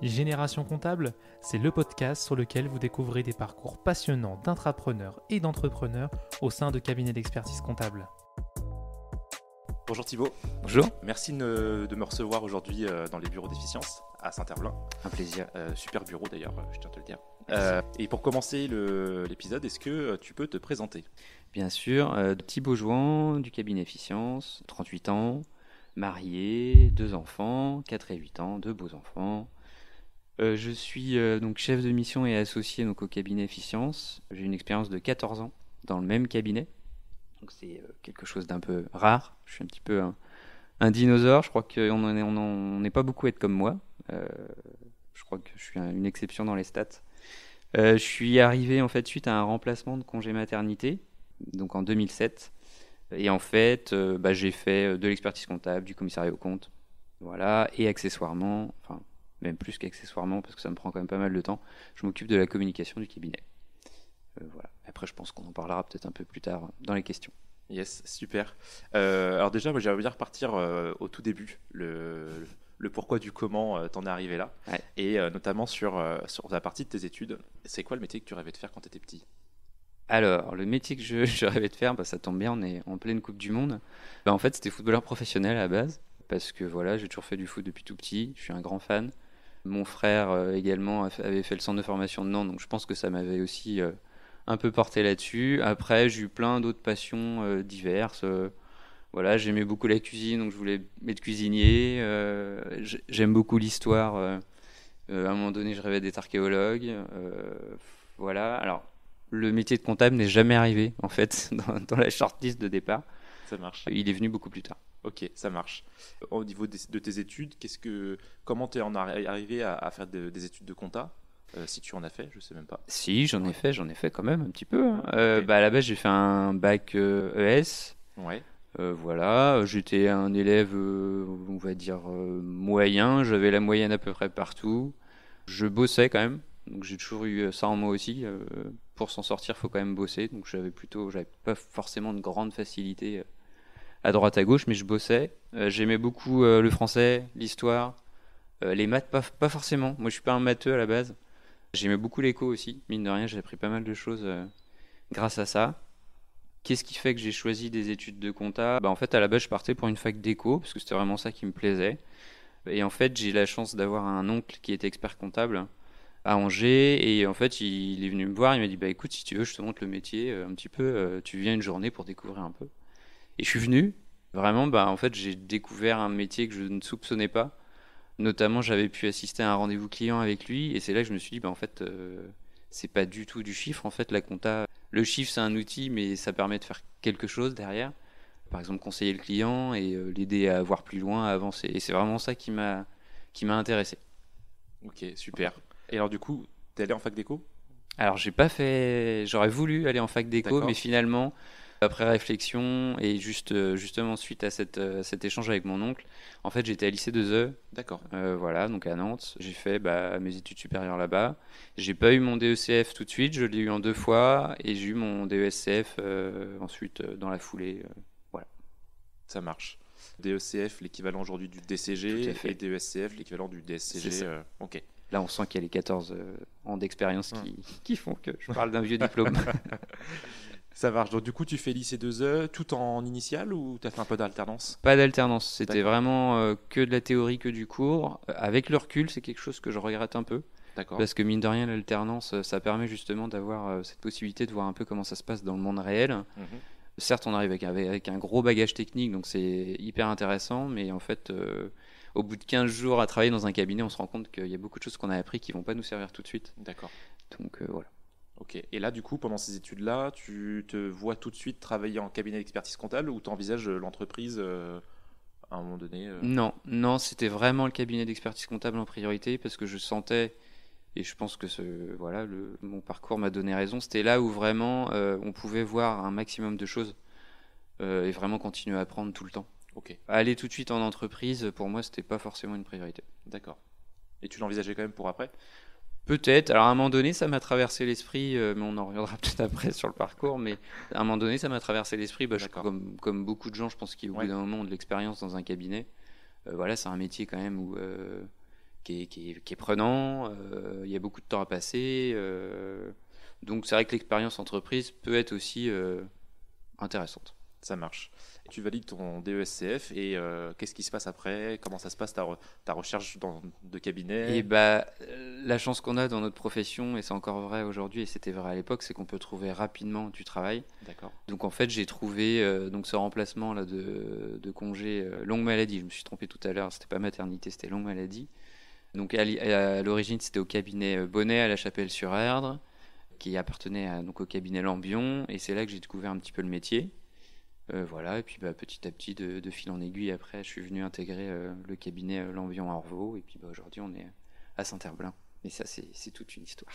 Génération Comptable, c'est le podcast sur lequel vous découvrez des parcours passionnants d'intrapreneurs et d'entrepreneurs au sein de cabinets d'expertise comptable. Bonjour Thibaut. Bonjour. Merci de me recevoir aujourd'hui dans les bureaux d'efficience à Saint-Herblain. Un plaisir. Super bureau d'ailleurs, je tiens à te le dire. Et pour commencer l'épisode, est-ce que tu peux te présenter ? Bien sûr, Thibaut Jouan du cabinet Efficience, 38 ans, marié, 2 enfants, 4 et 8 ans, 2 beaux enfants. Je suis donc chef de mission et associé donc, au cabinet Efficience. J'ai une expérience de 14 ans dans le même cabinet. Donc c'est quelque chose d'un peu rare. Je suis un petit peu un dinosaure. Je crois qu'on n'est pas beaucoup à être comme moi. Je crois que je suis une exception dans les stats. Je suis arrivé en fait suite à un remplacement de congé maternité, donc en 2007. Et en fait, j'ai fait de l'expertise comptable, du commissariat aux comptes, voilà, et accessoirement, enfin même plus qu'accessoirement parce que ça me prend quand même pas mal de temps, je m'occupe de la communication du cabinet. Voilà. Après, je pense qu'on en parlera peut-être un peu plus tard dans les questions. Yes, super. Alors déjà, moi, j'aimerais bien repartir au tout début, le pourquoi du comment t'en es arrivé là, Ouais. et notamment sur la partie de tes études. C'est quoi le métier que tu rêvais de faire quand tu étais petit ? Alors, le métier que je rêvais de faire, ça tombe bien, on est en pleine Coupe du Monde. En fait, c'était footballeur professionnel à la base, parce que voilà, j'ai toujours fait du foot depuis tout petit, je suis un grand fan. Mon frère également avait fait le centre de formation de Nantes, donc je pense que ça m'avait aussi un peu porté là-dessus. Après, j'ai eu plein d'autres passions diverses. Voilà, j'aimais beaucoup la cuisine, donc je voulais être cuisinier. J'aime beaucoup l'histoire. À un moment donné, je rêvais d'être archéologue. Voilà. Alors, le métier de comptable n'est jamais arrivé, en fait, dans la shortlist de départ. Ça marche. Il est venu beaucoup plus tard. Ok, ça marche. Au niveau de tes études, comment tu es arrivé à faire des études de compta ? Si tu en as fait, je sais même pas. Si, j'en ai fait quand même un petit peu. Ok. À la base, j'ai fait un bac ES. Ouais. Voilà, j'étais un élève, on va dire, moyen. J'avais la moyenne à peu près partout. Je bossais quand même. Donc j'ai toujours eu ça en moi aussi. Pour s'en sortir, il faut quand même bosser. Donc j'avais pas forcément de grande facilité à droite à gauche, mais je bossais. J'aimais beaucoup le français, l'histoire, les maths, pas forcément. Moi, je suis pas un matheux à la base. J'aimais beaucoup l'éco aussi. Mine de rien, j'ai appris pas mal de choses grâce à ça. Qu'est-ce qui fait que j'ai choisi des études de compta ? En fait, à la base, je partais pour une fac d'éco, parce que c'était vraiment ça qui me plaisait. Et en fait, j'ai eu la chance d'avoir un oncle qui était expert comptable à Angers. Et en fait, il est venu me voir, il m'a dit écoute, si tu veux, je te montre le métier un petit peu. Tu viens une journée pour découvrir un peu. Et je suis venu. Vraiment, en fait, j'ai découvert un métier que je ne soupçonnais pas. Notamment, j'avais pu assister à un rendez-vous client avec lui. Et c'est là que je me suis dit, en fait, c'est pas du tout du chiffre. En fait, la compta, le chiffre, c'est un outil, mais ça permet de faire quelque chose derrière. Par exemple, conseiller le client et l'aider à voir plus loin, à avancer. Et c'est vraiment ça qui m'a intéressé. Ok, super. Et alors du coup, t'es allé en fac d'éco ? Alors, j'aurais voulu aller en fac d'éco, D'accord. mais finalement, après réflexion et justement suite à cet échange avec mon oncle, en fait, j'étais à lycée de Zeu. D'accord. Voilà, donc à Nantes. J'ai fait mes études supérieures là-bas. J'ai pas eu mon DECF tout de suite, je l'ai eu en 2 fois, et j'ai eu mon DESCF ensuite dans la foulée. Voilà. Ça marche. DECF, l'équivalent aujourd'hui du Tout DCG, à fait. et DESCF, l'équivalent du DSCG. C'est ça. Ok. Là, on sent qu'il y a les 14 ans d'expérience qui font que je parle d'un vieux diplôme. Ça marche. Donc du coup, tu fais lycée 2E tout en initial ou tu as fait un peu d'alternance ? Pas d'alternance, c'était D'accord. vraiment que de la théorie, que du cours. Avec le recul, c'est quelque chose que je regrette un peu. D'accord. Parce que mine de rien, l'alternance, ça permet justement d'avoir cette possibilité de voir un peu comment ça se passe dans le monde réel. Mhm. Certes, on arrive avec un gros bagage technique, donc c'est hyper intéressant, mais en fait, au bout de 15 jours à travailler dans un cabinet, on se rend compte qu'il y a beaucoup de choses qu'on a appris qui vont pas nous servir tout de suite. D'accord. Donc voilà. Ok. Et là, du coup, pendant ces études-là, tu te vois tout de suite travailler en cabinet d'expertise comptable ou tu envisages l'entreprise à un moment donné Non, c'était vraiment le cabinet d'expertise comptable en priorité parce que je sentais, et je pense que mon parcours m'a donné raison, c'était là où vraiment on pouvait voir un maximum de choses et vraiment continuer à apprendre tout le temps. Ok. Aller tout de suite en entreprise, pour moi, c'était pas forcément une priorité. D'accord. Et tu l'envisageais quand même pour après ? Peut-être. Alors à un moment donné, ça m'a traversé l'esprit, mais on en reviendra peut-être après sur le parcours. Mais à un moment donné, ça m'a traversé l'esprit. D'accord. Comme beaucoup de gens, je pense qu'au bout d'un moment, ont de l'expérience dans un cabinet. Voilà, c'est un métier quand même où qui est prenant. Il y a beaucoup de temps à passer. Donc c'est vrai que l'expérience entreprise peut être aussi intéressante. Ça marche. Tu valides ton DESCF et qu'est-ce qui se passe après? Comment ça se passe ta recherche de cabinet? Et la chance qu'on a dans notre profession, et c'est encore vrai aujourd'hui, et c'était vrai à l'époque, c'est qu'on peut trouver rapidement du travail. D'accord. Donc en fait, j'ai trouvé donc ce remplacement là de congé longue maladie. Je me suis trompé tout à l'heure, c'était pas maternité, c'était longue maladie. Donc à l'origine, c'était au cabinet Bonnet à La Chapelle-sur-Erdre, qui appartenait donc au cabinet Lambion, et c'est là que j'ai découvert un petit peu le métier. Voilà, et puis petit à petit, de fil en aiguille, après, je suis venu intégrer le cabinet Lambion à Orvaux, et puis aujourd'hui, on est à Saint-Herblain. Mais ça, c'est toute une histoire.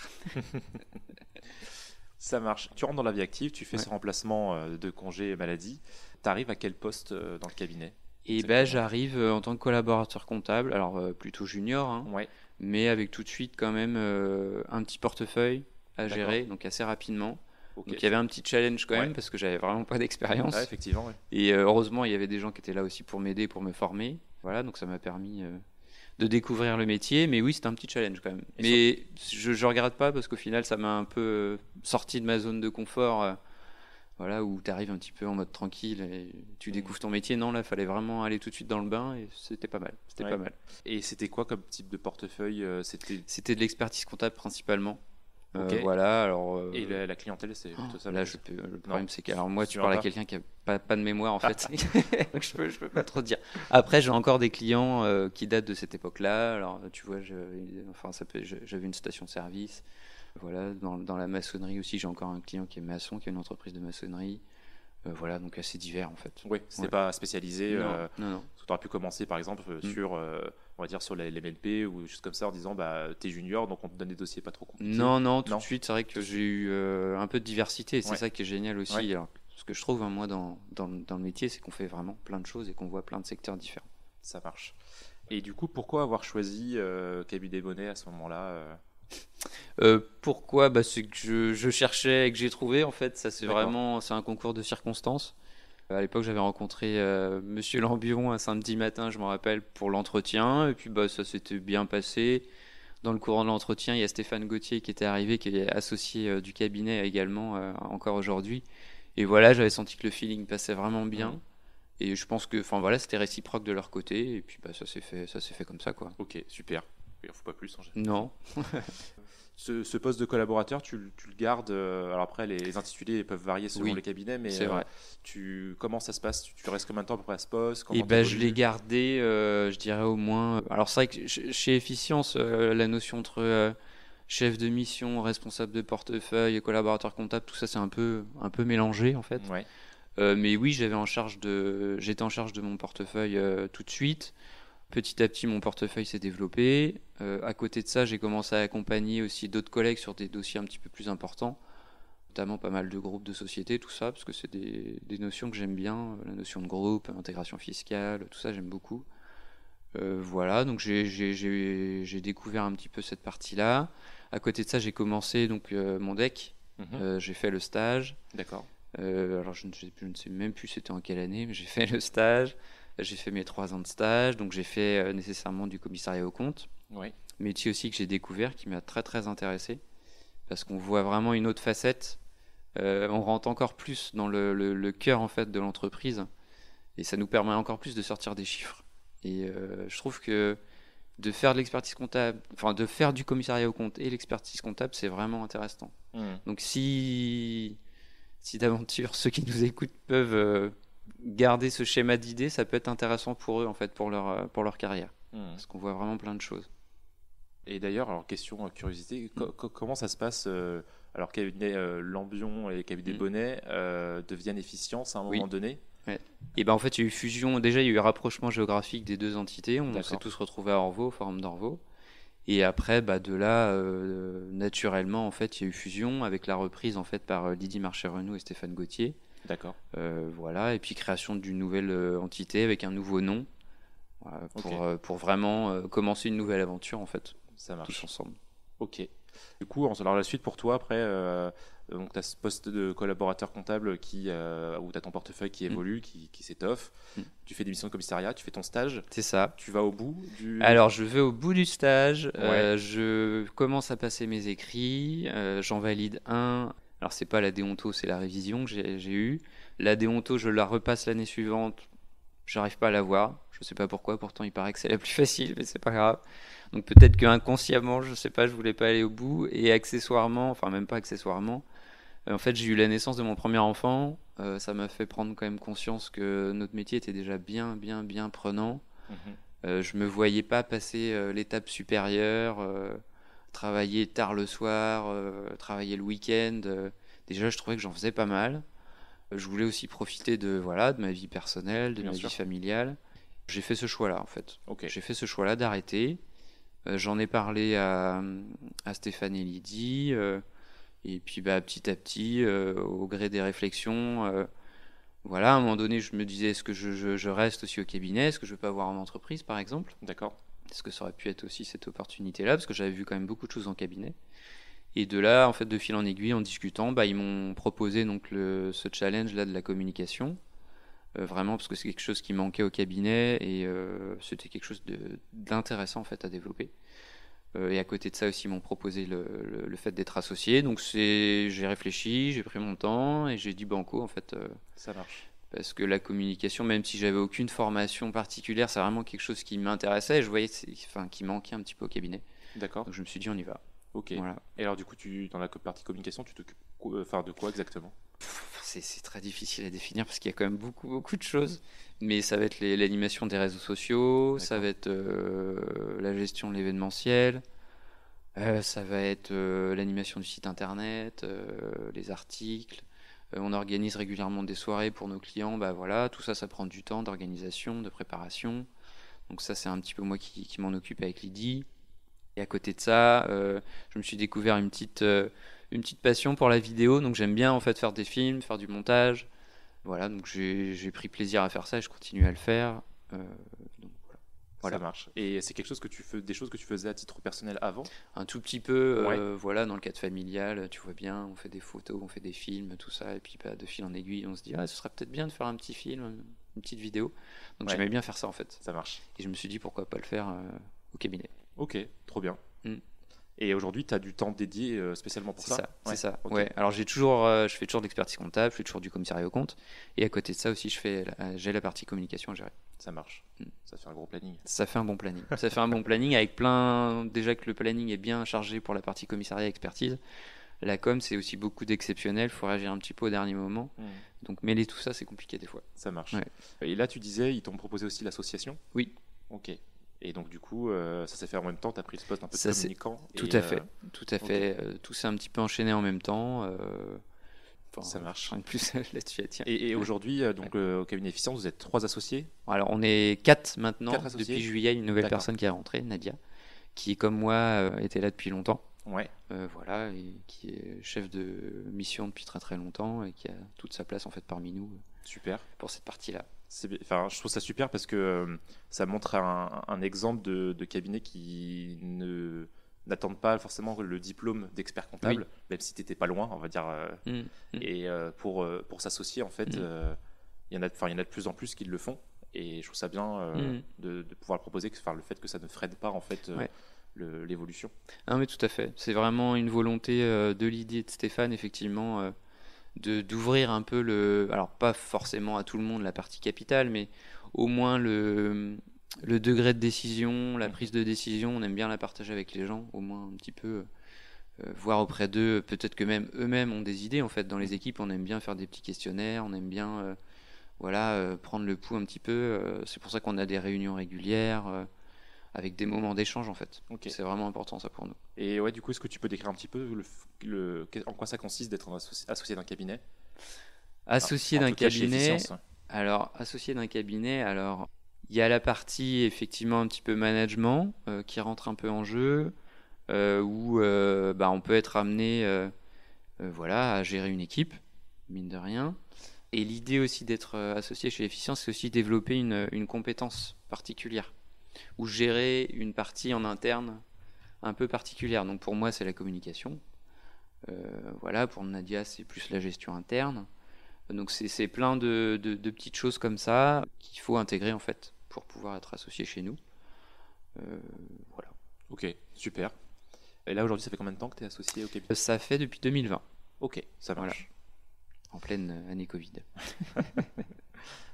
Ça marche. Tu rentres dans la vie active, tu fais ce remplacement de congé maladie. Tu arrives à quel poste dans le cabinet? Et j'arrive en tant que collaborateur comptable, alors plutôt junior, hein, mais avec tout de suite quand même un petit portefeuille à gérer, donc assez rapidement. Okay. Donc il y avait un petit challenge quand même parce que j'avais vraiment pas d'expérience. Effectivement. Et heureusement, il y avait des gens qui étaient là aussi pour m'aider, pour me former. Voilà, donc ça m'a permis de découvrir le métier. Mais oui, c'était un petit challenge quand même. Mais je regrette pas parce qu'au final, ça m'a un peu sorti de ma zone de confort. Voilà, où tu arrives un petit peu en mode tranquille et tu découvres ton métier. Non, là, il fallait vraiment aller tout de suite dans le bain et c'était pas mal. Pas mal. Et c'était quoi comme type de portefeuille? C'était de l'expertise comptable principalement. Voilà, alors. Et la clientèle, c'est plutôt ça. Là, le problème, c'est que alors moi, tu parles à quelqu'un qui a pas de mémoire en fait. Donc je peux pas trop dire. Après, j'ai encore des clients qui datent de cette époque-là. Alors, tu vois, j'avais une station-service. Voilà, dans la maçonnerie aussi, j'ai encore un client qui est maçon, qui a une entreprise de maçonnerie. Voilà, donc assez divers en fait. Oui, c'était pas spécialisé. Non. Tu aurais pu commencer par exemple sur, on va dire sur les MLP ou juste comme ça en disant t'es junior donc on te donne des dossiers pas trop compliqués. Non, tout de suite, c'est vrai que j'ai eu un peu de diversité et c'est ça qui est génial aussi. Alors, ce que je trouve, moi, dans le métier, c'est qu'on fait vraiment plein de choses et qu'on voit plein de secteurs différents. Ça marche. Et du coup, pourquoi avoir choisi cabinet Bonnet à ce moment-là Pourquoi c'est que je cherchais et que j'ai trouvé en fait. Ça c'est un concours de circonstances. À l'époque j'avais rencontré Monsieur Lambion un samedi matin, je me rappelle, pour l'entretien et puis ça s'était bien passé. Dans le courant de l'entretien, il y a Stéphane Gauthier qui était arrivé, qui est associé du cabinet également encore aujourd'hui. Et voilà, j'avais senti que le feeling passait vraiment bien. Et je pense que c'était réciproque de leur côté et puis ça s'est fait comme ça quoi. Ok, super. Il ne faut pas plus. Non. Ce poste de collaborateur, tu le gardes. Alors après, les intitulés peuvent varier selon les cabinets, mais c'est vrai. Comment ça se passe? Tu restes combien de temps à peu près à ce poste? Je l'ai gardé, je dirais au moins. Alors c'est vrai que chez Efficience, la notion entre chef de mission, responsable de portefeuille et collaborateur comptable, tout ça c'est un peu mélangé en fait. Ouais. Mais oui, j'étais en charge de mon portefeuille tout de suite. Petit à petit, mon portefeuille s'est développé. À côté de ça, j'ai commencé à accompagner aussi d'autres collègues sur des dossiers un petit peu plus importants, notamment pas mal de groupes de sociétés, tout ça, parce que c'est des notions que j'aime bien. La notion de groupe, intégration fiscale, tout ça, j'aime beaucoup. Voilà, donc j'ai découvert un petit peu cette partie-là. À côté de ça, j'ai commencé donc mon DEC. J'ai fait le stage. D'accord. Alors, je ne sais même plus c'était en quelle année, mais j'ai fait le stage. J'ai fait mes 3 ans de stage, donc j'ai fait nécessairement du commissariat aux comptes. Oui. Métier aussi que j'ai découvert, qui m'a très très intéressé, parce qu'on voit vraiment une autre facette. On rentre encore plus dans le cœur en fait de l'entreprise, et ça nous permet encore plus de sortir des chiffres. Et je trouve que de faire de l'expertise comptable, de faire du commissariat aux comptes et l'expertise comptable, c'est vraiment intéressant. Donc si d'aventure ceux qui nous écoutent peuvent garder ce schéma d'idées, ça peut être intéressant pour eux en fait, pour leur carrière, parce qu'on voit vraiment plein de choses. Et d'ailleurs, alors question curiosité, comment ça se passe alors cabinet Lambion et cabinet Bonnet deviennent Efficience à un moment donné? Ouais. Et en fait, il y a eu fusion. Déjà, il y a eu rapprochement géographique des deux entités. On s'est tous retrouvés à Orvaux, au Forum d'Orvaux. Et après, de là, naturellement, en fait, il y a eu fusion avec la reprise en fait par Lydie Marchais-Renaud et Stéphane Gauthier. D'accord. Voilà, et puis création d'une nouvelle entité avec un nouveau nom, pour vraiment commencer une nouvelle aventure en fait. Ça marche. Tous ensemble. Ok. Du coup, alors la suite pour toi après, donc tu as ce poste de collaborateur comptable où tu as ton portefeuille qui évolue, qui s'étoffe. Tu fais des missions de commissariat, tu fais ton stage. C'est ça. Tu vas au bout du... Alors, je vais au bout du stage. Ouais. Je commence à passer mes écrits. J'en valide un. Alors, c'est pas la déonto, c'est la révision que j'ai eue. La déonto, je la repasse l'année suivante. J'arrive pas à la voir. Je sais pas pourquoi. Pourtant, il paraît que c'est la plus facile, mais c'est pas grave. Donc, peut-être que inconsciemment, je sais pas, je voulais pas aller au bout. Et accessoirement, enfin, même pas accessoirement, en fait, j'ai eu la naissance de mon premier enfant. Ça m'a fait prendre quand même conscience que notre métier était déjà bien prenant. Je me voyais pas passer l'étape supérieure, travailler tard le soir, travailler le week-end. Déjà, je trouvais que j'en faisais pas mal. Je voulais aussi profiter de ma vie personnelle, de Bien ma sûr. vie familiale. J'ai fait ce choix-là, en fait. Ok. J'ai fait ce choix-là d'arrêter. J'en ai parlé à Stéphane et Lydie. Et puis petit à petit, au gré des réflexions, à un moment donné, je me disais, est-ce que je reste aussi au cabinet? Est-ce que je veux pas avoir une entreprise, par exemple? D'accord. Est-ce que ça aurait pu être aussi cette opportunité-là? Parce que j'avais vu quand même beaucoup de choses en cabinet. Et de là, en fait, de fil en aiguille, en discutant, ils m'ont proposé donc ce challenge-là de la communication. Vraiment, parce que c'est quelque chose qui manquait au cabinet et c'était quelque chose d'intéressant en fait à développer. Et à côté de ça aussi, ils m'ont proposé le fait d'être associé. Donc j'ai réfléchi, j'ai pris mon temps et j'ai dit banco en fait. Ça marche. Parce que la communication, même si j'avais aucune formation particulière, c'est vraiment quelque chose qui m'intéressait et je voyais qui manquait un petit peu au cabinet. D'accord. Donc je me suis dit on y va. Ok. Voilà. Et alors du coup, dans la partie communication, tu t'occupes de quoi exactement? C'est très difficile à définir parce qu'il y a quand même beaucoup de choses. Mais ça va être l'animation des réseaux sociaux, ça va être la gestion de l'événementiel, ça va être l'animation du site internet, les articles. On organise régulièrement des soirées pour nos clients. Tout ça, ça prend du temps d'organisation, de préparation. Donc ça, c'est un petit peu moi qui m'en occupe avec Lydie. Et à côté de ça, je me suis découvert une petite passion pour la vidéo. Donc j'aime bien en fait faire des films, faire du montage. Voilà, donc j'ai pris plaisir à faire ça et je continue à le faire. Donc voilà. Ça marche. Et c'est quelque chose des choses que tu faisais à titre personnel avant? Un tout petit peu, Ouais. dans le cadre familial, tu vois bien, on fait des photos, on fait des films, tout ça. Et puis de fil en aiguille, on se dit, ce serait peut-être bien de faire un petit film, une petite vidéo. Donc Ouais. j'aimais bien faire ça en fait. Ça marche. Et je me suis dit, pourquoi pas le faire au cabinet. Ok, trop bien. Mm. Et aujourd'hui, tu as du temps dédié spécialement pour ça? C'est ça. Ok. Ouais. Alors je fais toujours de l'expertise comptable, je fais toujours du commissariat aux comptes, et à côté de ça aussi, j'ai la partie communication à gérer. Ça marche. Ça fait un gros planning. Ça fait un bon planning. Ça fait un bon planning avec déjà que le planning est bien chargé pour la partie commissariat expertise. La com, c'est aussi beaucoup d'exceptionnels, il faut réagir un petit peu au dernier moment. Donc mêler tout ça, c'est compliqué des fois. Ça marche. Ouais. Et là, tu disais, ils t'ont proposé aussi l'association? Oui. Ok. Et donc, du coup, ça s'est fait en même temps, tu as pris ce poste un peu de Ça, communicant. Tout à fait. Tout s'est un petit peu enchaîné en même temps. Ça marche. Rien de plus là-dessus. Tiens. Et aujourd'hui, au cabinet Efficience, vous êtes 3 associés? Alors, on est 4 maintenant. 4 associés. Depuis juillet, une nouvelle D'accord. personne qui est rentrée, Nadia, qui, comme moi, était là depuis longtemps. Ouais. Et qui est chef de mission depuis très longtemps et qui a toute sa place en fait parmi nous Super. pour cette partie-là. Je trouve ça super parce que ça montre un exemple de cabinet qui n'attendent pas forcément le diplôme d'expert comptable, même si tu n'étais pas loin, on va dire. Et pour s'associer, en fait, il y en a de plus en plus qui le font. Et je trouve ça bien de pouvoir le proposer, le fait que ça ne freine pas en fait l'évolution. Non, mais tout à fait. C'est vraiment une volonté de Lydie et de Stéphane, effectivement, d'ouvrir un peu alors pas forcément à tout le monde la partie capitale, mais au moins le degré de décision, la prise de décision, on aime bien la partager avec les gens, au moins un petit peu, voir auprès d'eux, peut-être que même eux-mêmes ont des idées en fait. Dans les équipes, on aime bien faire des petits questionnaires, on aime bien prendre le pouls un petit peu. C'est pour ça qu'on a des réunions régulières. Avec des moments d'échange en fait. Okay. C'est vraiment important ça pour nous. Et ouais, du coup, est-ce que tu peux décrire un petit peu en quoi ça consiste d'être associé d'un cabinet? Associé d'un cabinet. Alors, associé d'un cabinet, alors il y a la partie effectivement un petit peu management qui rentre un peu en jeu, où on peut être amené à gérer une équipe, mine de rien. Et l'idée aussi d'être associé chez Efficience, c'est aussi développer une compétence particulière, ou gérer une partie en interne un peu particulières. Donc pour moi, c'est la communication. Voilà, pour Nadia, c'est plus la gestion interne. Donc c'est plein de petites choses comme ça qu'il faut intégrer en fait pour pouvoir être associé chez nous. Voilà. Ok, super. Et là aujourd'hui, ça fait combien de temps que tu es associé au cabinet? Ça fait depuis 2020. Ok, ça marche. Voilà. En pleine année Covid.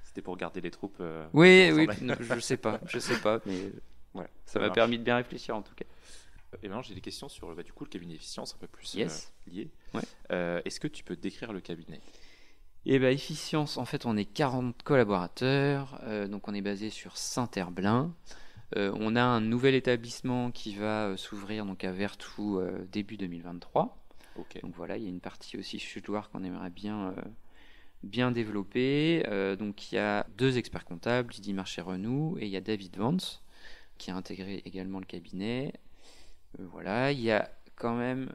C'était pour garder les troupes. Oui, non, je sais pas, mais voilà, ça m'a marche. permis de bien réfléchir en tout cas. Et maintenant, j'ai des questions sur du coup le cabinet Efficience, un peu plus lié. Ouais. Est-ce que tu peux décrire le cabinet? Et bah Efficience, en fait, on est 40 collaborateurs, donc on est basé sur Saint-Herblain. On a un nouvel établissement qui va s'ouvrir donc à Vertou début 2023. Ok. Donc voilà, il y a une partie aussi Sud-Loire qu'on aimerait bien développer. Donc il y a 2 experts comptables, Lydie Marché-Renou, et il y a David Vance qui a intégré également le cabinet. Voilà, il y a quand même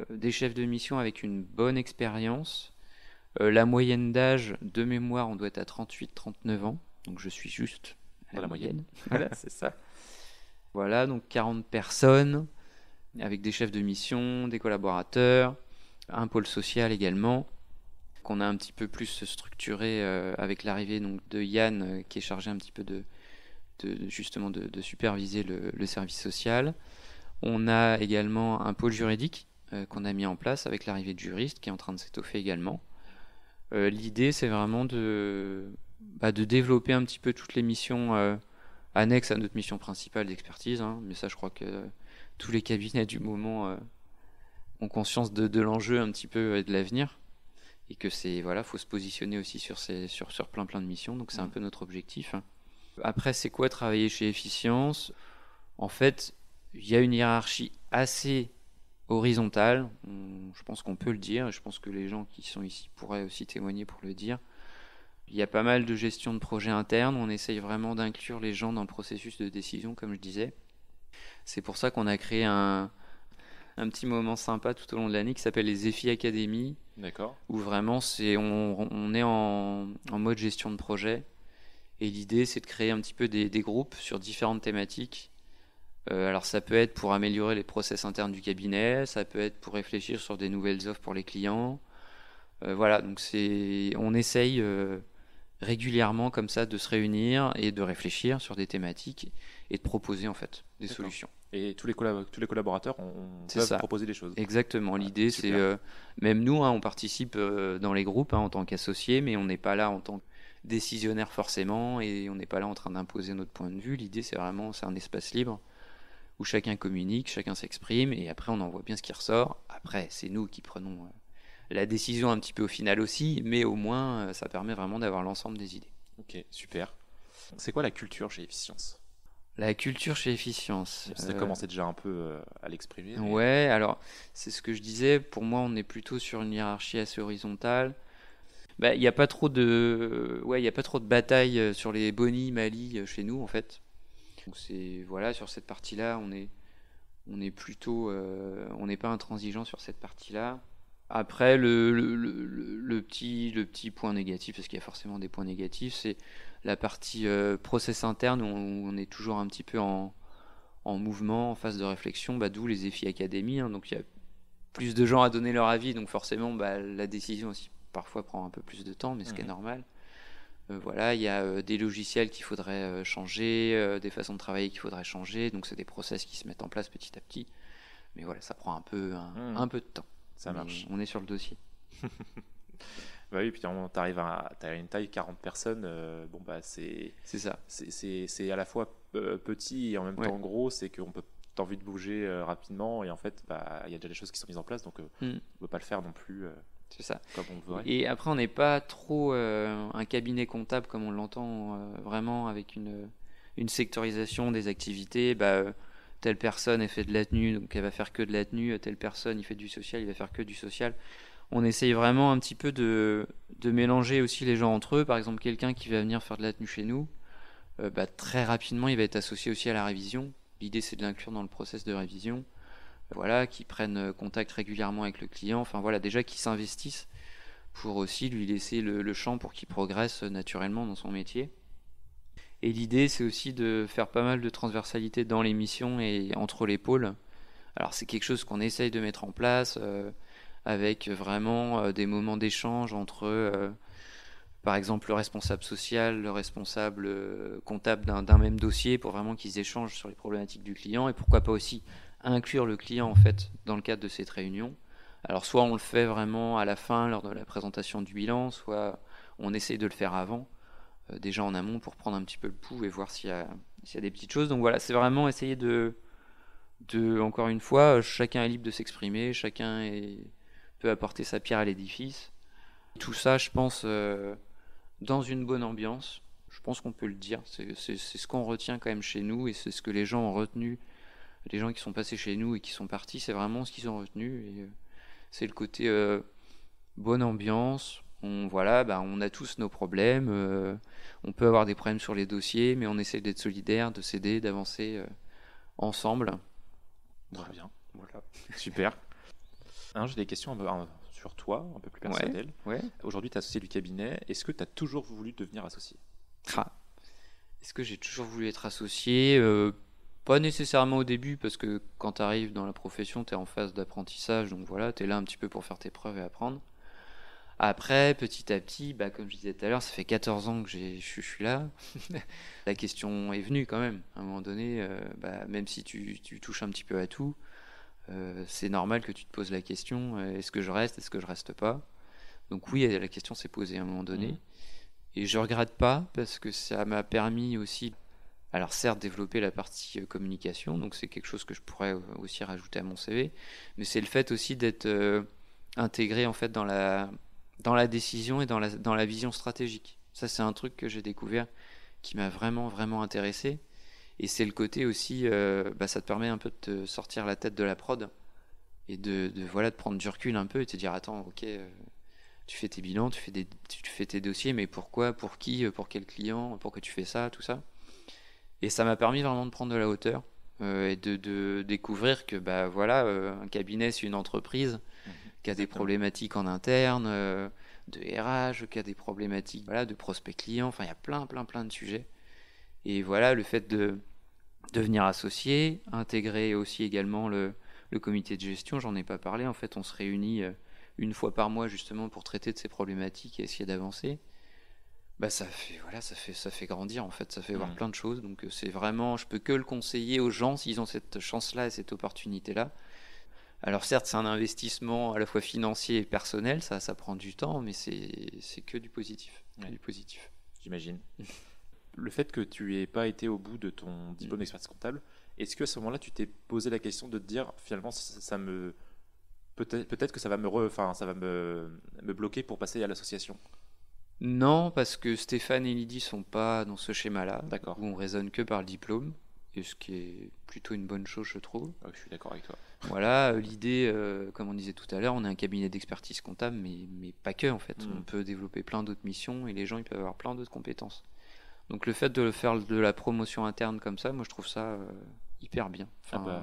des chefs de mission avec une bonne expérience. La moyenne d'âge de mémoire, on doit être à 38-39 ans, donc je suis juste à la moyenne. Voilà, c'est ça. Voilà, donc 40 personnes, avec des chefs de mission, des collaborateurs, un pôle social également, qu'on a un petit peu plus structuré avec l'arrivée donc, de Yann, qui est chargé un petit peu de superviser le service social. On a également un pôle juridique qu'on a mis en place avec l'arrivée de juristes, qui est en train de s'étoffer également. L'idée, c'est vraiment de développer un petit peu toutes les missions annexes à notre mission principale d'expertise, hein, mais ça, je crois que tous les cabinets du moment ont conscience de l'enjeu un petit peu et de l'avenir, et que faut se positionner aussi sur plein de missions, donc c'est un peu notre objectif. Après, c'est quoi travailler chez Efficience? En fait, il y a une hiérarchie assez horizontale, je pense qu'on peut le dire, et je pense que les gens qui sont ici pourraient aussi témoigner pour le dire. Il y a pas mal de gestion de projets internes, on essaye vraiment d'inclure les gens dans le processus de décision, comme je disais. C'est pour ça qu'on a créé un petit moment sympa tout au long de l'année qui s'appelle les EFI Academy. D'accord. Où vraiment on est en mode gestion de projet, et l'idée c'est de créer un petit peu des groupes sur différentes thématiques. Alors ça peut être pour améliorer les process internes du cabinet, ça peut être pour réfléchir sur des nouvelles offres pour les clients. Voilà, donc on essaye régulièrement comme ça de se réunir et de réfléchir sur des thématiques et de proposer en fait des solutions. Et tous les collaborateurs peuvent proposer des choses. Exactement, l'idée c'est, même nous on participe dans les groupes en tant qu'associés, mais on n'est pas là en tant que décisionnaire forcément, et on n'est pas là en train d'imposer notre point de vue. L'idée c'est un espace libre où chacun communique, chacun s'exprime, et après on en voit bien ce qui ressort. Après c'est nous qui prenons la décision un petit peu au final aussi, mais au moins ça permet vraiment d'avoir l'ensemble des idées. Ok, super. C'est quoi la culture chez Efficience? La culture chez Efficience. Tu as commencé déjà un peu à l'exprimer. Mais... Ouais, alors c'est ce que je disais, pour moi on est plutôt sur une hiérarchie assez horizontale. Il n'y a pas trop de bataille sur les boni, mali chez nous en fait. Donc sur cette partie-là, on est plutôt, on n'est pas intransigeant sur cette partie-là. Après, le petit point négatif, parce qu'il y a forcément des points négatifs, c'est la partie process interne où on est toujours un petit peu en mouvement, en phase de réflexion, d'où les EFI Academy. Donc il y a plus de gens à donner leur avis, donc forcément la décision aussi parfois prend un peu plus de temps, mais ce qui est normal. Il y a des logiciels qu'il faudrait changer, des façons de travailler qu'il faudrait changer, donc c'est des process qui se mettent en place petit à petit. Mais voilà, ça prend un peu de temps. Ça marche. On est sur le dossier. Oui, puis t'as une taille 40 personnes, c'est ça. C'est à la fois petit et en même temps gros, c'est qu'on peut t'as envie de bouger rapidement, et en fait il y a déjà des choses qui sont mises en place, donc on ne peut pas le faire non plus c'est ça. comme on voudrait. Et après on n'est pas trop un cabinet comptable comme on l'entend vraiment, avec une sectorisation des activités. Telle personne elle fait de la tenue, donc elle va faire que de la tenue, telle personne il fait du social, il va faire que du social. On essaye vraiment un petit peu de mélanger aussi les gens entre eux. Par exemple, quelqu'un qui va venir faire de la tenue chez nous, très rapidement il va être associé aussi à la révision. L'idée c'est de l'inclure dans le process de révision, qui prennent contact régulièrement avec le client, déjà qu'ils s'investissent pour aussi lui laisser le champ pour qu'il progresse naturellement dans son métier. Et l'idée c'est aussi de faire pas mal de transversalité dans les missions et entre les pôles, Alors c'est quelque chose qu'on essaye de mettre en place avec vraiment des moments d'échange entre par exemple le responsable social, le responsable comptable d'un même dossier pour vraiment qu'ils échangent sur les problématiques du client et pourquoi pas aussi inclure le client en fait dans le cadre de cette réunion. Alors soit on le fait vraiment à la fin lors de la présentation du bilan, soit on essaye de le faire avant, déjà en amont pour prendre un petit peu le pouls et voir s'il y a des petites choses. Donc voilà, c'est vraiment essayer de encore une fois, chacun est libre de s'exprimer, peut apporter sa pierre à l'édifice. Tout ça, je pense, dans une bonne ambiance, je pense qu'on peut le dire. C'est ce qu'on retient quand même chez nous et c'est ce que les gens ont retenu. Les gens qui sont passés chez nous et qui sont partis, c'est vraiment ce qu'ils ont retenu. Et c'est le côté bonne ambiance. On a tous nos problèmes. On peut avoir des problèmes sur les dossiers, mais on essaie d'être solidaire, de s'aider, d'avancer ensemble. Très bien. Voilà. Super. J'ai des questions sur toi, un peu plus personnelles. Ouais. Aujourd'hui, tu es associé du cabinet. Est-ce que tu as toujours voulu devenir associé ? Est-ce que j'ai toujours voulu être associé ? Pas nécessairement au début, parce que quand tu arrives dans la profession, tu es en phase d'apprentissage, donc voilà, tu es là un petit peu pour faire tes preuves et apprendre. Après, petit à petit, comme je disais tout à l'heure, ça fait 14 ans que je suis là. La question est venue quand même. À un moment donné, même si tu touches un petit peu à tout, c'est normal que tu te poses la question, est-ce que je reste, est-ce que je reste pas ? Donc oui, la question s'est posée à un moment donné. Et je regrette pas, parce que ça m'a permis aussi, alors certes, développer la partie communication, donc c'est quelque chose que je pourrais aussi rajouter à mon CV, mais c'est le fait aussi d'être intégré en fait dans la décision et dans la vision stratégique. Ça, c'est un truc que j'ai découvert qui m'a vraiment, vraiment intéressé. Et c'est le côté aussi, ça te permet un peu de te sortir la tête de la prod et de prendre du recul un peu et te dire, attends, ok, tu fais tes bilans, tu fais tes dossiers, mais pourquoi, pour qui, pour quel client, pourquoi tu fais ça, tout ça. Et ça m'a permis vraiment de prendre de la hauteur et de découvrir que un cabinet, c'est une entreprise qui a des problématiques en interne, de RH, qui a des problématiques de prospect client, enfin il y a plein de sujets. Et voilà, le fait de devenir associé, intégrer aussi également le comité de gestion, j'en ai pas parlé, en fait on se réunit une fois par mois justement pour traiter de ces problématiques et essayer d'avancer. Ça fait grandir en fait, ça fait voir plein de choses, donc c'est vraiment, je peux que le conseiller aux gens s'ils ont cette chance-là et cette opportunité-là. Alors certes, c'est un investissement à la fois financier et personnel, ça prend du temps, mais c'est que du positif. Du positif. J'imagine. Le fait que tu n'aies pas été au bout de ton diplôme d'expertise comptable, est-ce qu'à ce moment-là, tu t'es posé la question de te dire, finalement, peut-être que ça va me bloquer pour passer à l'association ? Non, parce que Stéphane et Lydie sont pas dans ce schéma-là, d'accord, où on raisonne que par le diplôme, et ce qui est plutôt une bonne chose, je trouve. Je suis d'accord avec toi. Voilà, l'idée, comme on disait tout à l'heure, on est un cabinet d'expertise comptable, mais pas que en fait. On peut développer plein d'autres missions et les gens ils peuvent avoir plein d'autres compétences. Donc le fait de faire de la promotion interne comme ça, moi je trouve ça hyper bien.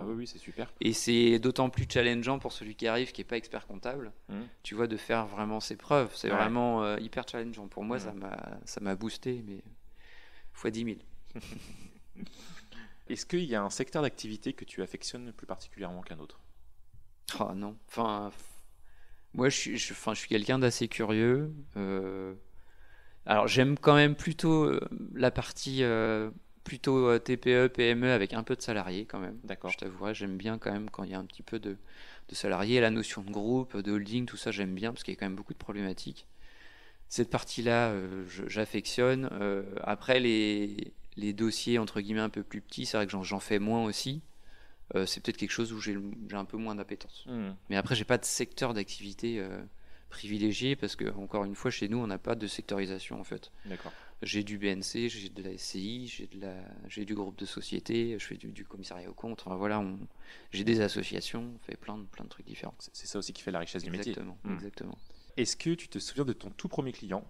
Oui, c'est super. Et c'est d'autant plus challengeant pour celui qui arrive, qui n'est pas expert comptable, tu vois, de faire vraiment ses preuves. C'est vraiment hyper challengeant. Pour moi, ça m'a boosté, mais fois 10 000. Est-ce qu'il y a un secteur d'activité que tu affectionnes plus particulièrement qu'un autre ? Oh non. Moi, je suis quelqu'un d'assez curieux. Alors, j'aime quand même plutôt la partie plutôt TPE, PME avec un peu de salariés quand même. D'accord. Je t'avouerai, j'aime bien quand même quand il y a un petit peu de salariés. La notion de groupe, de holding, tout ça, j'aime bien parce qu'il y a quand même beaucoup de problématiques. Cette partie-là, j'affectionne. Après, les dossiers entre guillemets un peu plus petits, c'est vrai que j'en fais moins aussi. C'est peut-être quelque chose où j'ai un peu moins d'appétence. Mais après, j'ai pas de secteur d'activité privilégié parce que, encore une fois, chez nous, on n'a pas de sectorisation en fait. D'accord. J'ai du BNC, j'ai de la SCI, j'ai du groupe de société, je fais du commissariat aux comptes. Enfin, voilà, j'ai des associations, on fait plein de trucs différents. C'est ça aussi qui fait la richesse du métier. Exactement. Est-ce que tu te souviens de ton tout premier client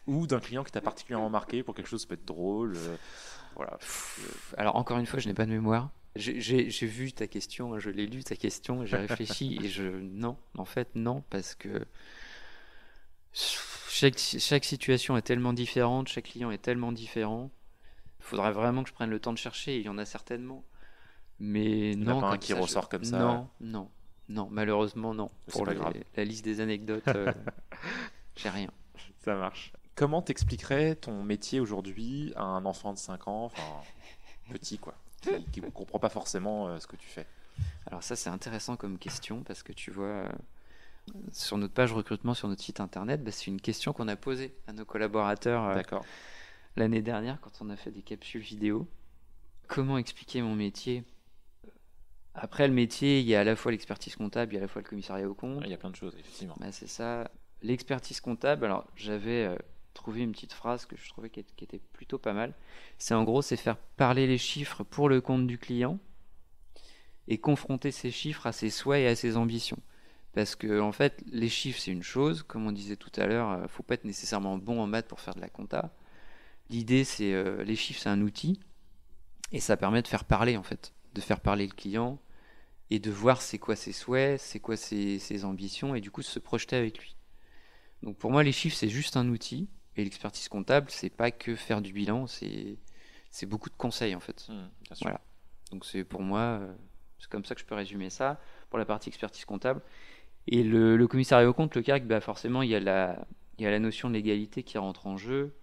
ou d'un client qui t'a particulièrement marqué pour quelque chose qui peut être drôle voilà. Alors, encore une fois, je n'ai pas de mémoire. J'ai vu ta question, je l'ai lu ta question, j'ai réfléchi et non, en fait, non, parce que chaque situation est tellement différente, chaque client est tellement différent. Il faudrait vraiment que je prenne le temps de chercher, il y en a certainement. Mais Il n'y en non, a pas un comme qui ça, ressort comme ça. Non, malheureusement non. C'est Pour pas grave. la liste des anecdotes, j'ai rien. Ça marche. Comment t'expliquerais ton métier aujourd'hui à un enfant de 5 ans, enfin petit quoi, qui ne comprend pas forcément ce que tu fais? Alors ça, c'est intéressant comme question parce que tu vois, sur notre page recrutement, sur notre site internet, c'est une question qu'on a posée à nos collaborateurs D'accord. l'année dernière quand on a fait des capsules vidéo. Comment expliquer mon métier? Après le métier, il y a à la fois l'expertise comptable, il y a à la fois le commissariat aux comptes. Il y a plein de choses, effectivement. C'est ça. L'expertise comptable, alors j'avais trouvé une petite phrase que je trouvais qui était plutôt pas mal. C'est en gros, c'est faire parler les chiffres pour le compte du client et confronter ces chiffres à ses souhaits et à ses ambitions. Parce que en fait, les chiffres, c'est une chose. Comme on disait tout à l'heure, faut pas être nécessairement bon en maths pour faire de la compta. L'idée, c'est les chiffres, c'est un outil et ça permet de faire parler en fait, de faire parler le client et de voir c'est quoi ses souhaits, c'est quoi ses ambitions et du coup de se projeter avec lui. Donc pour moi, les chiffres, c'est juste un outil et l'expertise comptable, c'est pas que faire du bilan, c'est beaucoup de conseils en fait. Bien sûr. Voilà. Donc c'est pour moi, c'est comme ça que je peux résumer ça pour la partie expertise comptable. Et le commissariat aux comptes, le CARC, forcément, il y a la notion de légalité qui rentre en jeu.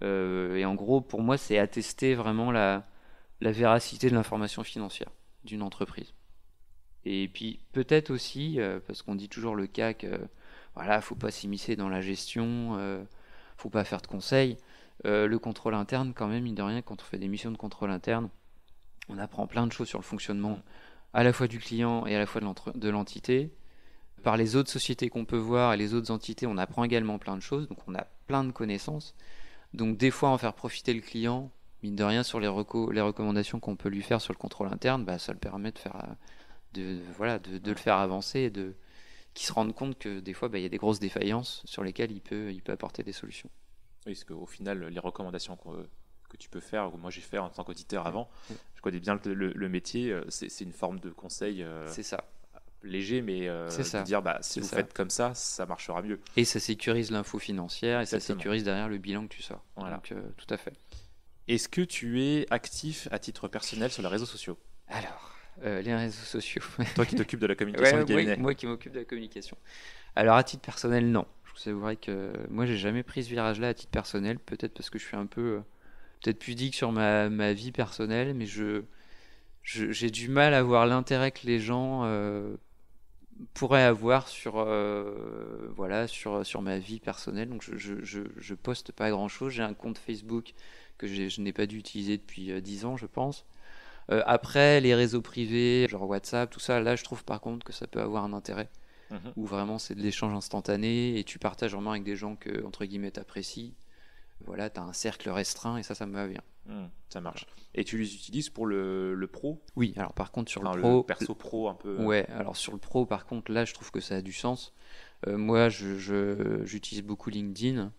Et en gros, pour moi, c'est attester vraiment la véracité de l'information financière d'une entreprise. Et puis peut-être aussi, parce qu'on dit toujours le CAC, voilà, faut pas s'immiscer dans la gestion, faut pas faire de conseils. Le contrôle interne, quand même, mine de rien, quand on fait des missions de contrôle interne, on apprend plein de choses sur le fonctionnement à la fois du client et à la fois de l'entité. Par les autres sociétés qu'on peut voir et les autres entités, on apprend également plein de choses, donc on a plein de connaissances. Donc des fois, en faire profiter le client, mine de rien, sur les recommandations qu'on peut lui faire sur le contrôle interne, ça le permet de faire, de le faire avancer et qu'il se rende compte que des fois, il y a des grosses défaillances sur lesquelles il peut apporter des solutions. Oui, parce qu'au final, les recommandations que tu peux faire, que moi j'ai fait en tant qu'auditeur avant, je connais bien le métier, c'est une forme de conseil. C'est ça. Léger, mais de dire si vous faites comme ça marchera mieux. Et ça sécurise l'info financière. Exactement. Et ça sécurise derrière le bilan que tu sors. Voilà. Donc tout à fait. Est-ce que tu es actif à titre personnel sur les réseaux sociaux? Alors, les réseaux sociaux. Toi qui t'occupes de la communication du cabinet. Moi qui m'occupe de la communication. Alors à titre personnel, non. C'est vrai que moi j'ai jamais pris ce virage-là à titre personnel. Peut-être parce que je suis un peu peut-être pudique sur ma vie personnelle, mais j'ai du mal à voir l'intérêt que les gens pourrait avoir sur ma vie personnelle. Donc je poste pas grand chose. J'ai un compte Facebook que je n'ai pas dû utiliser depuis 10 ans, je pense. Après, les réseaux privés, genre WhatsApp, tout ça, là je trouve par contre que ça peut avoir un intérêt. Où vraiment c'est de l'échange instantané et tu partages vraiment avec des gens que, entre guillemets, t'apprécies. Voilà, t'as un cercle restreint et ça me va bien. Ça marche. Et tu les utilises pour le pro? Oui, alors par contre sur le pro, le perso pro un peu. Ouais, alors sur le pro par contre là je trouve que ça a du sens. Moi j'utilise beaucoup LinkedIn,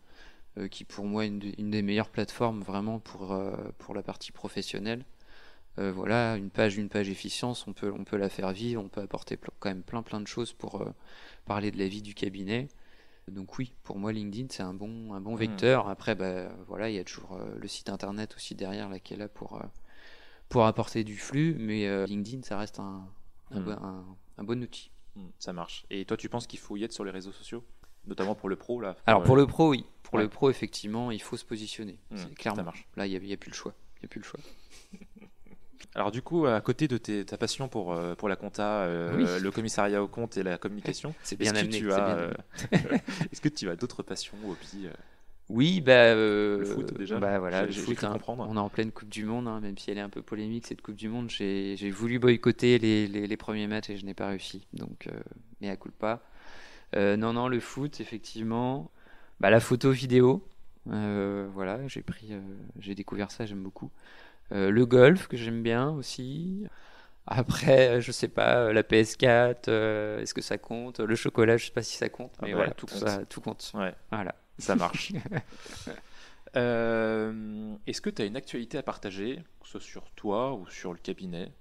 qui pour moi est une des meilleures plateformes vraiment pour la partie professionnelle. Voilà, une page efficience, on peut la faire vivre, on peut apporter quand même plein de choses pour parler de la vie du cabinet. Donc oui, pour moi LinkedIn c'est un bon vecteur. Après voilà, il y a toujours le site internet aussi derrière là qui est là pour apporter du flux, mais LinkedIn ça reste un bon outil. Ça marche. Et toi tu penses qu'il faut y être sur les réseaux sociaux, notamment pour le pro là? Alors pour le pro oui, le pro effectivement il faut se positionner, clairement. Ça marche. Là il y a plus le choix. Alors du coup, à côté de ta passion pour la compta, le commissariat aux comptes et la communication, c'est bien amené. Est-ce que tu as d'autres passions ou hobbies? Oui, le foot déjà. Voilà, le foot. On est en pleine Coupe du Monde, même si elle est un peu polémique cette Coupe du Monde. J'ai voulu boycotter les premiers matchs et je n'ai pas réussi. Donc, mais à culpa. Non, le foot effectivement. La photo vidéo. Voilà, j'ai découvert ça, j'aime beaucoup. Le golf que j'aime bien aussi. Après, je sais pas, la PS4, est-ce que ça compte? Le chocolat, je sais pas si ça compte, mais voilà, tout compte. Ouais. Voilà. Ça marche. Est-ce que tu as une actualité à partager, que ce soit sur toi ou sur le cabinet?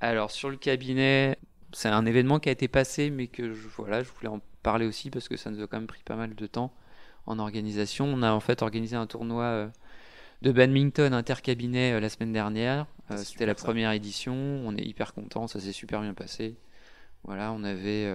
Alors, sur le cabinet, c'est un événement qui a été passé, mais que je voulais en parler aussi parce que ça nous a quand même pris pas mal de temps en organisation. On a en fait organisé un tournoi de badminton intercabinet la semaine dernière. C'était la ça. première édition. On est hyper contents, ça s'est super bien passé. Voilà, on avait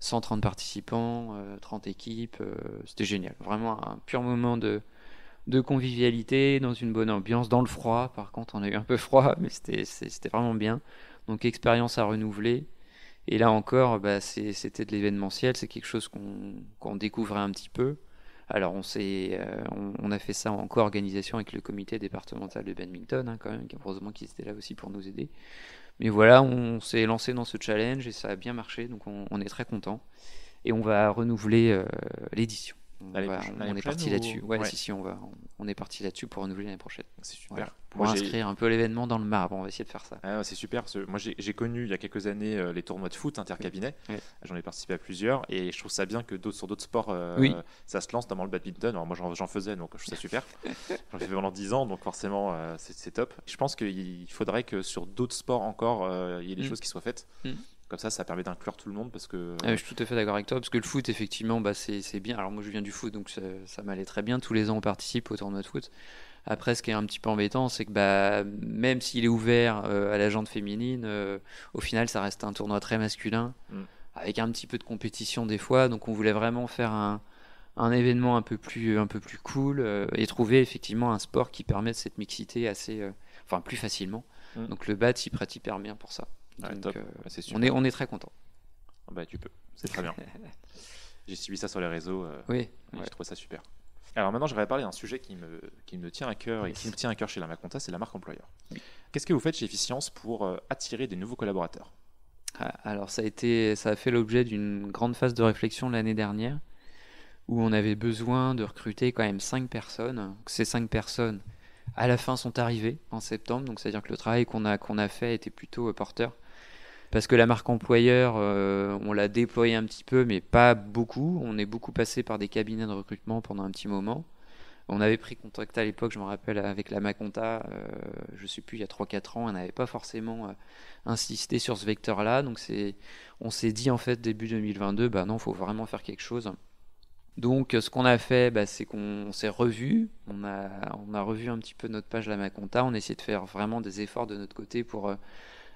130 participants, 30 équipes. C'était génial. Vraiment un pur moment de convivialité, dans une bonne ambiance, dans le froid. Par contre, on a eu un peu froid, mais c'était vraiment bien. Donc, expérience à renouveler. Et là encore, c'était de l'événementiel. C'est quelque chose qu'on découvrait un petit peu. Alors, on a fait ça en co-organisation avec le comité départemental de badminton, hein, quand même, heureusement qu'ils étaient là aussi pour nous aider. Mais voilà, on s'est lancé dans ce challenge et ça a bien marché, donc on est très content. Et on va renouveler l'édition. On est parti là-dessus. Ouais, si, on est parti là-dessus pour renouveler l'année prochaine. C'est super. Voilà. Pour inscrire un peu l'événement dans le marbre, on va essayer de faire ça. Ah, c'est super. Moi, j'ai connu il y a quelques années les tournois de foot intercabinet. Ouais. J'en ai participé à plusieurs et je trouve ça bien que sur d'autres sports, ça se lance, notamment le badminton. Alors moi, j'en faisais, donc je trouve ça super. J'en ai fait pendant 10 ans, donc forcément, c'est top. Je pense qu'il faudrait que sur d'autres sports encore, il y ait des choses qui soient faites. Comme ça permet d'inclure tout le monde parce que... je suis tout à fait d'accord avec toi parce que le foot, effectivement, c'est bien. Alors moi, je viens du foot, donc ça m'allait très bien. Tous les ans, on participe au tournoi de foot. Après, ce qui est un petit peu embêtant, c'est que même s'il est ouvert à la gente féminine, au final, ça reste un tournoi très masculin, avec un petit peu de compétition des fois. Donc on voulait vraiment faire un événement un peu plus cool et trouver effectivement un sport qui permette cette mixité plus facilement. Donc le bad s'y prête hyper bien pour ça. Donc, on est très content. Tu peux, c'est très bien. J'ai suivi ça sur les réseaux. Oui. Je trouve ça super. Alors maintenant, j'aimerais parler d'un sujet qui me tient à cœur et qui me tient à cœur chez Lamaconta, c'est la marque employeur. Qu'est-ce que vous faites chez Efficience pour attirer des nouveaux collaborateurs ? Alors ça a fait l'objet d'une grande phase de réflexion l'année dernière où on avait besoin de recruter quand même 5 personnes. Ces 5 personnes, à la fin, sont arrivées en septembre. Donc c'est-à-dire que le travail qu'on a fait était plutôt porteur. Parce que la marque employeur, on l'a déployée un petit peu, mais pas beaucoup. On est beaucoup passé par des cabinets de recrutement pendant un petit moment. On avait pris contact à l'époque, je me rappelle, avec Lamaconta, je ne sais plus, il y a 3-4 ans. On n'avait pas forcément insisté sur ce vecteur-là. Donc on s'est dit, en fait, début 2022, non, il faut vraiment faire quelque chose. Donc ce qu'on a fait, c'est qu'on s'est revu. On a revu un petit peu notre page Lamaconta. On a essayé de faire vraiment des efforts de notre côté pour...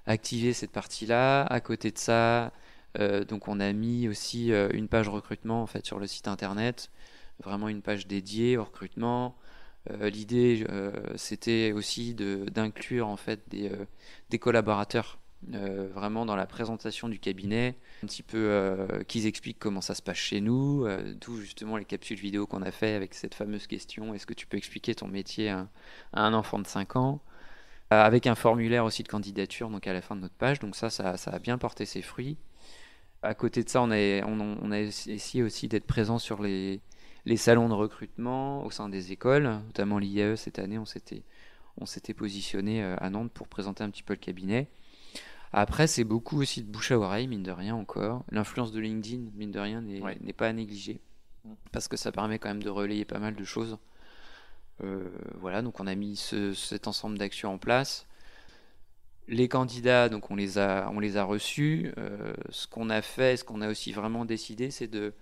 activer cette partie-là. À côté de ça, donc on a mis aussi une page recrutement en fait sur le site internet, vraiment une page dédiée au recrutement. L'idée, c'était aussi d'inclure en fait des collaborateurs vraiment dans la présentation du cabinet, un petit peu qu'ils expliquent comment ça se passe chez nous, d'où justement les capsules vidéo qu'on a fait avec cette fameuse question: est-ce que tu peux expliquer ton métier à un enfant de 5 ans ? Avec un formulaire aussi de candidature donc à la fin de notre page. Donc ça a bien porté ses fruits. À côté de ça, on a essayé aussi d'être présent sur les salons de recrutement au sein des écoles, notamment l'IAE. Cette année, on s'était positionné à Nantes pour présenter un petit peu le cabinet. Après, c'est beaucoup aussi de bouche à oreille, mine de rien encore. L'influence de LinkedIn, mine de rien, n'est pas à négliger, parce que ça permet quand même de relayer pas mal de choses. Voilà, donc on a mis cet ensemble d'actions en place. Les candidats, donc on les a reçus. Ce qu'on a fait, ce qu'on a aussi vraiment décidé, c'est de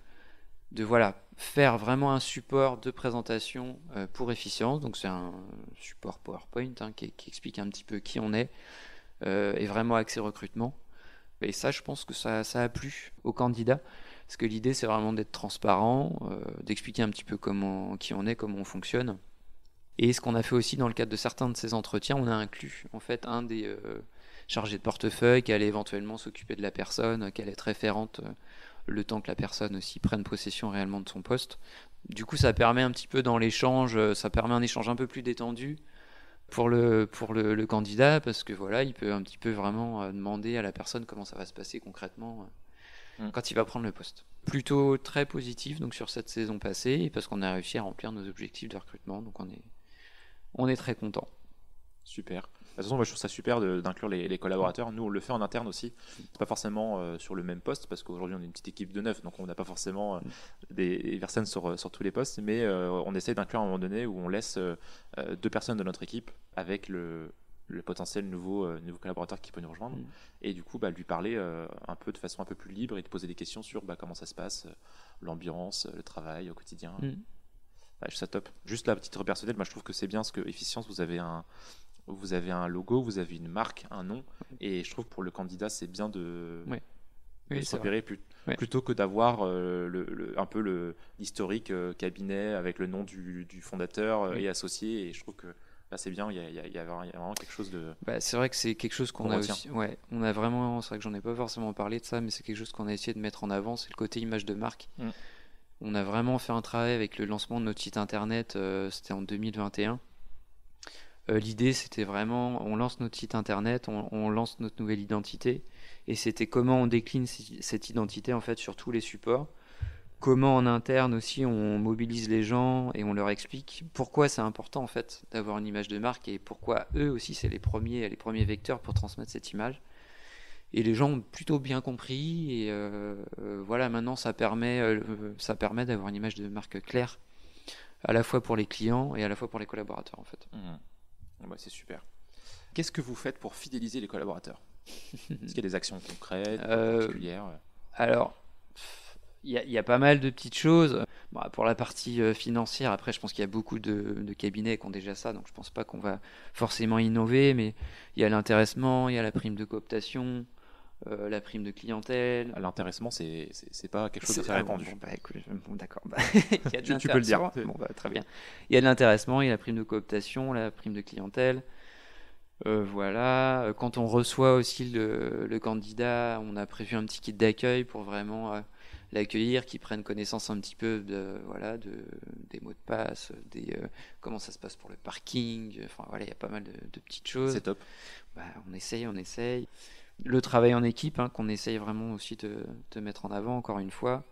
faire vraiment un support de présentation pour Efficience. Donc c'est un support PowerPoint qui explique un petit peu qui on est et vraiment axé recrutement. Et ça, je pense que ça a plu aux candidats. Parce que l'idée, c'est vraiment d'être transparent, d'expliquer un petit peu qui on est, comment on fonctionne. Et ce qu'on a fait aussi dans le cadre de certains de ces entretiens, on a inclus en fait un des chargés de portefeuille qui allait éventuellement s'occuper de la personne, qui allait être référente le temps que la personne aussi prenne possession réellement de son poste. Du coup, ça permet un petit peu dans l'échange, ça permet un échange un peu plus détendu pour le candidat, parce que voilà, il peut un petit peu vraiment demander à la personne comment ça va se passer concrètement quand il va prendre le poste. Plutôt très positif donc sur cette saison passée, parce qu'on a réussi à remplir nos objectifs de recrutement, donc on est très content. Super. De toute façon, moi, je trouve ça super d'inclure les collaborateurs. Nous, on le fait en interne aussi. C'est pas forcément sur le même poste, parce qu'aujourd'hui, on est une petite équipe de 9, donc on n'a pas forcément des personnes sur tous les postes, mais on essaie d'inclure à un moment donné où on laisse 2 personnes de notre équipe avec le potentiel nouveau collaborateur qui peut nous rejoindre, et du coup lui parler de façon un peu plus libre et de poser des questions sur comment ça se passe, l'ambiance, le travail au quotidien. Ça top. Juste à titre personnel, moi je trouve que c'est bien parce que Efficience, vous avez un logo, vous avez une marque, un nom, et je trouve que pour le candidat, c'est bien de se repérer plutôt que d'avoir un peu l'historique cabinet avec le nom du fondateur et associé. Et je trouve que là, c'est bien, il y a vraiment quelque chose de... c'est vrai que c'est quelque chose qu'on a aussi. Ouais, on a vraiment, c'est vrai que j'en ai pas forcément parlé de ça, mais c'est quelque chose qu'on a essayé de mettre en avant, c'est le côté image de marque. On a vraiment fait un travail avec le lancement de notre site internet, c'était en 2021. L'idée, c'était vraiment, on lance notre site internet, on lance notre nouvelle identité, et c'était comment on décline cette identité en fait sur tous les supports, comment en interne aussi on mobilise les gens et on leur explique pourquoi c'est important en fait d'avoir une image de marque et pourquoi eux aussi c'est les premiers vecteurs pour transmettre cette image. Et les gens ont plutôt bien compris et voilà, maintenant ça permet d'avoir une image de marque claire à la fois pour les clients et à la fois pour les collaborateurs en fait. C'est super. Qu'est-ce que vous faites pour fidéliser les collaborateurs? Est-ce qu'il y a des actions concrètes, particulières? Alors, il y a pas mal de petites choses. Pour la partie financière, après, je pense qu'il y a beaucoup de cabinets qui ont déjà ça, donc je pense pas qu'on va forcément innover, mais il y a l'intéressement, il y a la prime de cooptation, la prime de clientèle. L'intéressement, c'est pas quelque chose de très répandu. D'accord. Tu peux le dire. Très bien. Il y a de l'intéressement, il y a la prime de cooptation, la prime de clientèle. Voilà. Quand on reçoit aussi le candidat, on a prévu un petit kit d'accueil pour vraiment l'accueillir, qu'il prenne connaissance un petit peu des mots de passe, comment ça se passe pour le parking. Enfin voilà, il y a pas mal de petites choses. C'est top. On essaye. Le travail en équipe, qu'on essaye vraiment aussi de mettre en avant, encore une fois,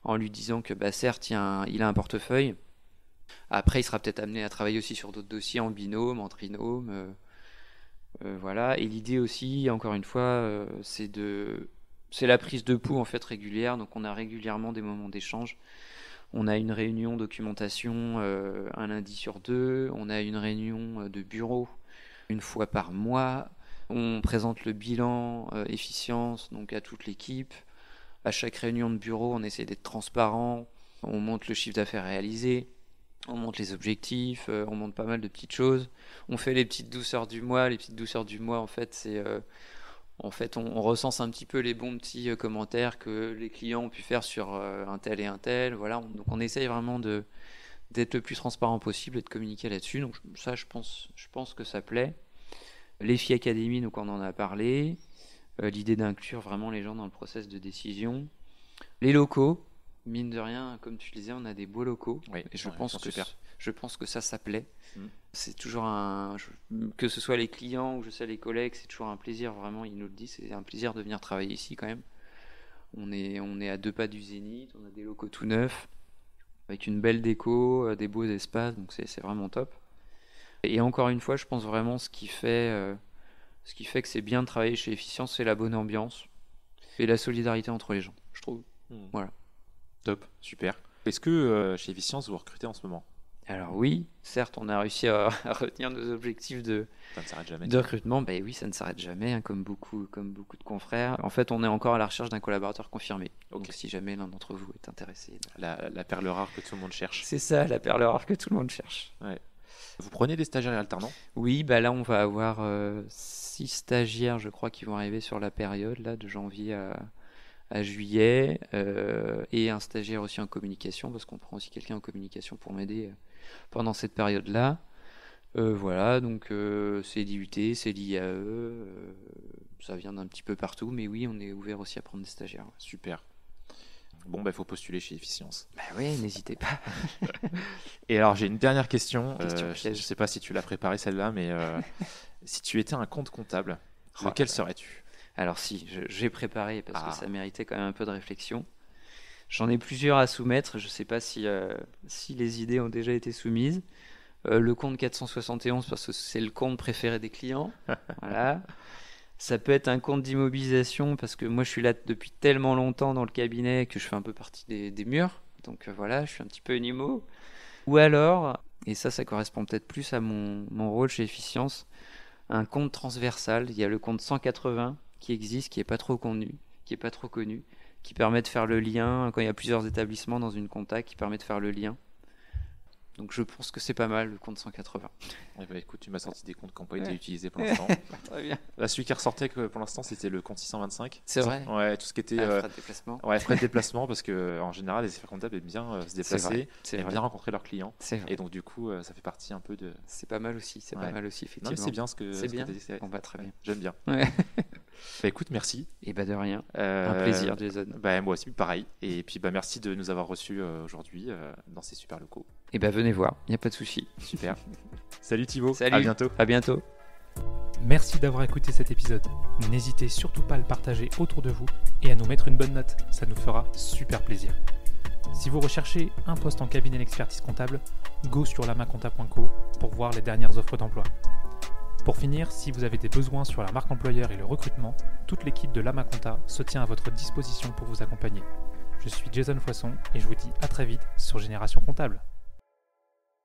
en lui disant que certes, il a un portefeuille. Après, il sera peut-être amené à travailler aussi sur d'autres dossiers en binôme, en trinôme. Voilà. Et l'idée aussi, encore une fois, c'est la prise de pouls en fait régulière. Donc, on a régulièrement des moments d'échange. On a une réunion documentation un lundi sur 2. On a une réunion de bureau une fois par mois. On présente le bilan efficience donc à toute l'équipe. À chaque réunion de bureau, on essaie d'être transparent. On montre le chiffre d'affaires réalisé. On montre les objectifs. On montre pas mal de petites choses. On fait les petites douceurs du mois. Les petites douceurs du mois, en fait, c'est... on recense un petit peu les bons petits commentaires que les clients ont pu faire sur un tel et un tel. Voilà. Donc on essaye vraiment d'être le plus transparent possible et de communiquer là-dessus. Donc ça, je pense que ça plaît. L'EFI Academy, donc on en a parlé. L'idée d'inclure vraiment les gens dans le process de décision. Les locaux, mine de rien, comme tu le disais, on a des beaux locaux. Oui, et je pense que ça plaît. C'est toujours que ce soit les clients ou les collègues, c'est toujours un plaisir, vraiment, ils nous le disent, c'est un plaisir de venir travailler ici quand même. On est à 2 pas du Zénith, on a des locaux tout neufs, avec une belle déco, des beaux espaces, donc c'est vraiment top. Et encore une fois, je pense vraiment ce qui fait que c'est bien de travailler chez Efficience, c'est la bonne ambiance et la solidarité entre les gens, je trouve. Voilà. Top, super. Est-ce que chez Efficience, vous recrutez en ce moment? Alors oui, certes, on a réussi à retenir nos objectifs de recrutement. Oui, ça ne s'arrête jamais, comme beaucoup de confrères. En fait, on est encore à la recherche d'un collaborateur confirmé. Donc si jamais l'un d'entre vous est intéressé. La perle rare que tout le monde cherche. C'est ça, la perle rare que tout le monde cherche. Ouais. Vous prenez des stagiaires et alternants? Oui, là on va avoir 6 stagiaires, je crois, qui vont arriver sur la période là, de janvier à juillet, et un stagiaire aussi en communication, parce qu'on prend aussi quelqu'un en communication pour m'aider pendant cette période-là. Voilà, donc c'est l'IUT, c'est l'IAE, ça vient d'un petit peu partout, mais oui, on est ouvert aussi à prendre des stagiaires. Ouais. Super. Bon, il faut postuler chez Efficience. Oui, n'hésitez pas. Et alors, j'ai une dernière question. Je ne sais pas si tu l'as préparée celle-là, mais si tu étais un compte comptable, lequel serais-tu? Alors si, j'ai préparé parce que ça méritait quand même un peu de réflexion. J'en ai plusieurs à soumettre. Je ne sais pas si les idées ont déjà été soumises. Le compte 471 parce que c'est le compte préféré des clients. Voilà. Ça peut être un compte d'immobilisation parce que moi je suis là depuis tellement longtemps dans le cabinet que je fais un peu partie des murs. Donc voilà, je suis un petit peu une immo. Ou alors, et ça correspond peut-être plus à mon rôle chez Efficience, un compte transversal. Il y a le compte 180 qui existe, qui n'est pas trop connu, qui permet de faire le lien quand il y a plusieurs établissements dans une compta, qui permet de faire le lien. Donc je pense que c'est pas mal le compte 180. Eh ben, écoute, tu m'as sorti des comptes qui n'ont pas été utilisés pour l'instant. Très bien. Là, celui qui ressortait pour l'instant, c'était le compte 625. C'est vrai. Ouais, tout ce qui était frais de déplacement. Ouais, frais de déplacement, parce que en général, les experts comptables aiment bien se déplacer, aiment bien rencontrer leurs clients. C'est vrai. Et donc du coup, ça fait partie un peu de. C'est pas mal aussi. C'est pas mal aussi, effectivement. Non, mais c'est bien ce que. C'est bien. Que on va très bien. J'aime bien. Ouais. Bah écoute, merci. Et bah de rien. Un plaisir, Jason. Bah moi aussi, pareil. Et puis bah merci de nous avoir reçus aujourd'hui dans ces super locaux. Et bah venez voir, il n'y a pas de souci. Super. Salut Thibaut. Salut. À bientôt. À bientôt. Merci d'avoir écouté cet épisode. N'hésitez surtout pas à le partager autour de vous et à nous mettre une bonne note, ça nous fera super plaisir. Si vous recherchez un poste en cabinet d'expertise comptable, go sur lamaconta.co pour voir les dernières offres d'emploi. Pour finir, si vous avez des besoins sur la marque employeur et le recrutement, toute l'équipe de Lamaconta se tient à votre disposition pour vous accompagner. Je suis Jason Foisson et je vous dis à très vite sur Génération Comptable.